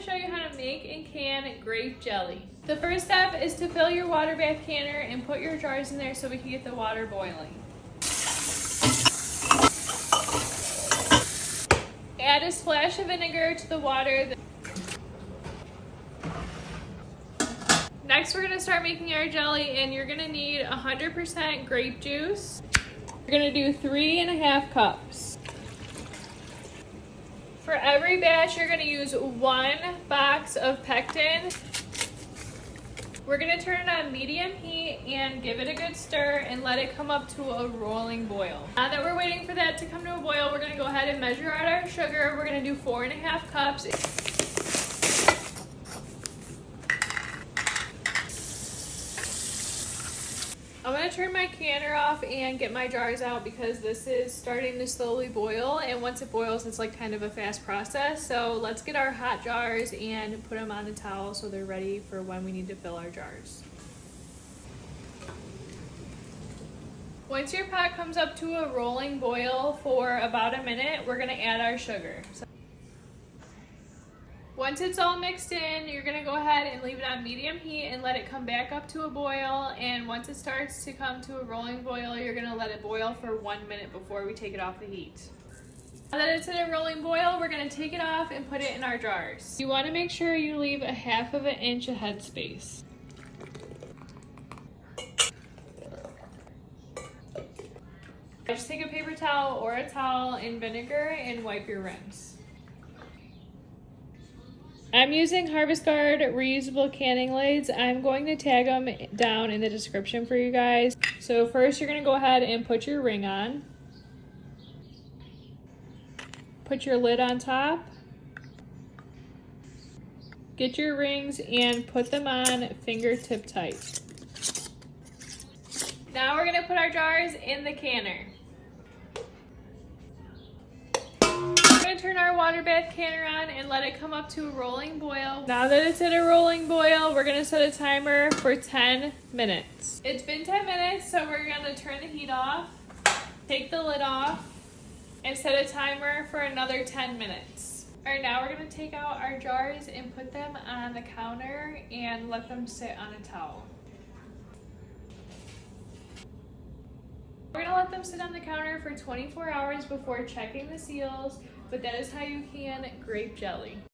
to show you how to make and can grape jelly. The first step is to fill your water bath canner and put your jars in there so we can get the water boiling. Add a splash of vinegar to the water. Next, we're going to start making our jelly, and you're going to need 100% grape juice. You're going to do 3.5 cups. For every batch, you're going to use 1 box of pectin. We're going to turn it on medium heat and give it a good stir and let it come up to a rolling boil. Now that we're waiting for that to come to a boil, we're going to go ahead and measure out our sugar. We're going to do 4.5 cups. I'm going to turn my canner off and get my jars out because this is starting to slowly boil, and once it boils it's like kind of a fast process. So let's get our hot jars and put them on the towel so they're ready for when we need to fill our jars. Once your pot comes up to a rolling boil for about a minute, we're going to add our sugar. Once it's all mixed in, you're going to go ahead and leave it on medium heat and let it come back up to a boil. And once it starts to come to a rolling boil, you're going to let it boil for 1 minute before we take it off the heat. Now that it's in a rolling boil, we're going to take it off and put it in our jars. You want to make sure you leave a 1/2 inch of head space. Just take a paper towel or a towel in vinegar and wipe your rims. I'm using Harvest Guard reusable canning lids. I'm going to tag them down in the description for you guys. So first you're going to go ahead and put your ring on. Put your lid on top. Get your rings and put them on fingertip tight. Now we're going to put our jars in the canner. Turn our water bath canner on and let it come up to a rolling boil. Now that it's at a rolling boil, we're going to set a timer for 10 minutes. It's been 10 minutes, so we're going to turn the heat off, take the lid off, and set a timer for another 10 minutes. Alright, now we're going to take out our jars and put them on the counter and let them sit on a towel. We're going to let them sit on the counter for 24 hours before checking the seals, but that is how you can grape jelly.